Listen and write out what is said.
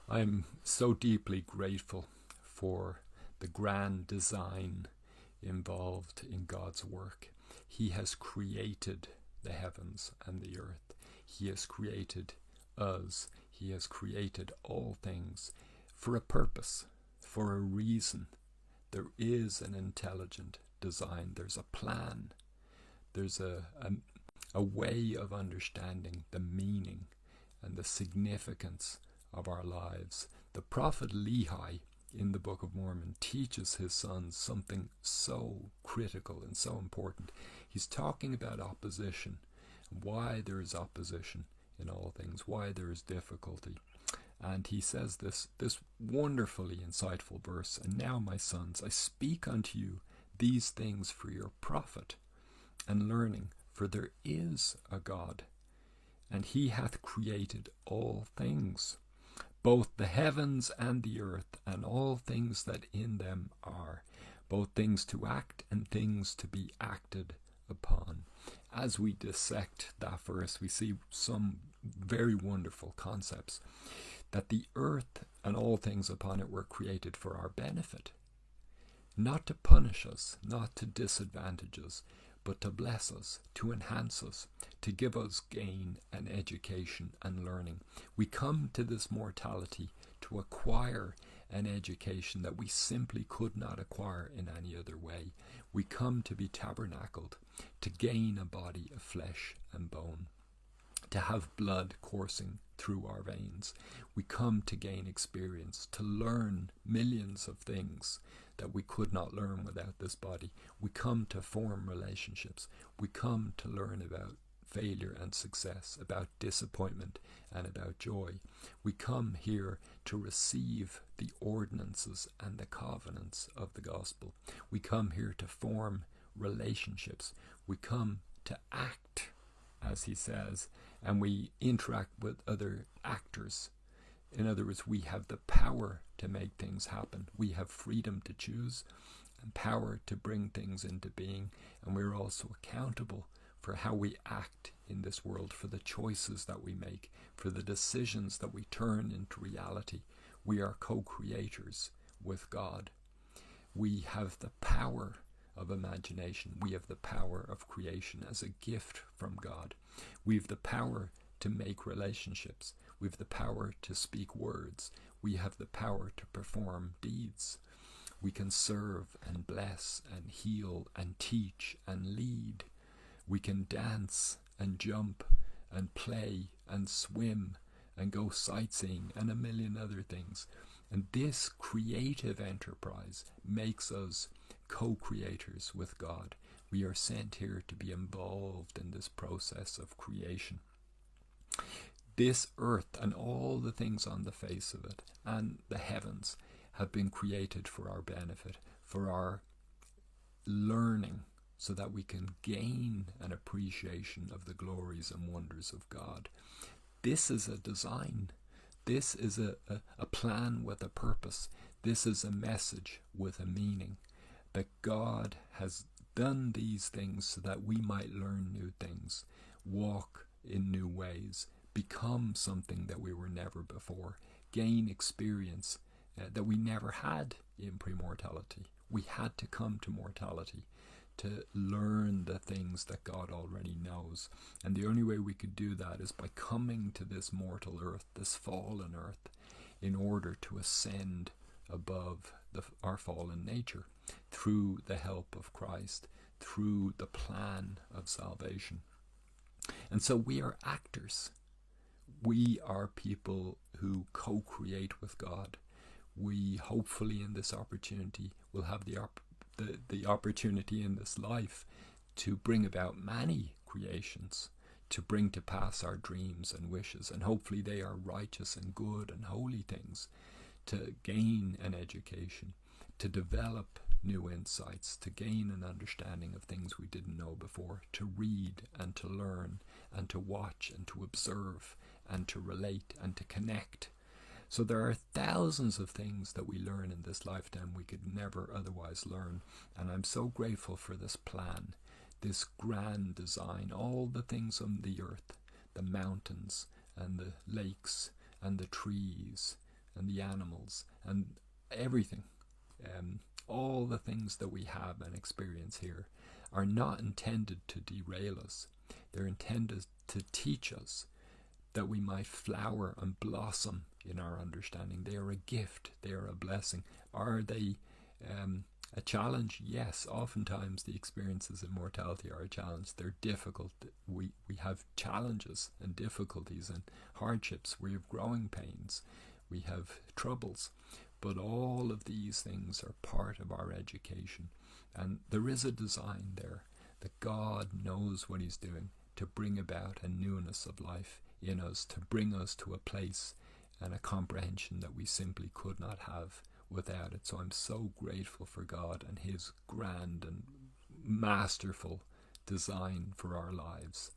I'm so deeply grateful for the grand design involved in God's work. He has created the heavens and the earth. He has created us. He has created all things for a purpose, for a reason. There is an intelligent design. There's a plan. There's a way of understanding the meaning and the significance of our lives. The prophet Lehi in the Book of Mormon teaches his sons something so critical and so important. He's talking about opposition, why there is opposition in all things, why there is difficulty. And he says this wonderfully insightful verse, "And now, my sons, I speak unto you these things for your profit and learning, for there is a God, and he hath created all things, both the heavens and the earth, and all things that in them are, both things to act and things to be acted upon." As we dissect that verse, we see some very wonderful concepts. That the earth and all things upon it were created for our benefit, not to punish us, not to disadvantage us, but to bless us, to enhance us, to give us gain and education and learning. We come to this mortality to acquire an education that we simply could not acquire in any other way. We come to be tabernacled, to gain a body of flesh and bone, to have blood coursing through our veins. We come to gain experience, to learn millions of things that we could not learn without this body. We come to form relationships. We come to learn about failure and success, about disappointment and about joy. We come here to receive the ordinances and the covenants of the gospel. We come here to form relationships. We come to act, as he says, and we interact with other actors. In other words, we have the power to make things happen. We have freedom to choose and power to bring things into being, and we're also accountable for how we act in this world, for the choices that we make, for the decisions that we turn into reality. We are co-creators with God. We have the power of imagination. We have the power of creation as a gift from God. We have the power to make relationships. We have the power to speak words. We have the power to perform deeds. We can serve and bless and heal and teach and lead. We can dance and jump and play and swim and go sightseeing and a million other things. And this creative enterprise makes us co-creators with God. We are sent here to be involved in this process of creation. This earth and all the things on the face of it and the heavens have been created for our benefit, for our learning, so that we can gain an appreciation of the glories and wonders of God. This is a design. This is a plan with a purpose. This is a message with a meaning. That God has done these things so that we might learn new things, walk in new ways, become something that we were never before, gain experience that we never had in premortality. We had to come to mortality to learn the things that God already knows. And the only way we could do that is by coming to this mortal earth, this fallen earth, in order to ascend above our fallen nature through the help of Christ, through the plan of salvation. And so we are actors. We are people who co-create with God. We hopefully in this opportunity will have the opportunity in this life to bring about many creations, to bring to pass our dreams and wishes, and hopefully they are righteous and good and holy things, to gain an education, to develop new insights, to gain an understanding of things we didn't know before, to read and to learn and to watch and to observe and to relate and to connect. So there are thousands of things that we learn in this lifetime we could never otherwise learn. And I'm so grateful for this plan, this grand design, all the things on the earth, the mountains and the lakes and the trees and the animals and everything. All the things that we have and experience here are not intended to derail us. They're intended to teach us, that we might flower and blossom in our understanding. They are a gift. They are a blessing. Are they a challenge? Yes. Oftentimes the experiences of mortality are a challenge. They're difficult. We have challenges and difficulties and hardships. We have growing pains. We have troubles. But all of these things are part of our education. And there is a design there, that God knows what he's doing to bring about a newness of life in us, to bring us to a place and a comprehension that we simply could not have without it. So I'm so grateful for God and his grand and masterful design for our lives.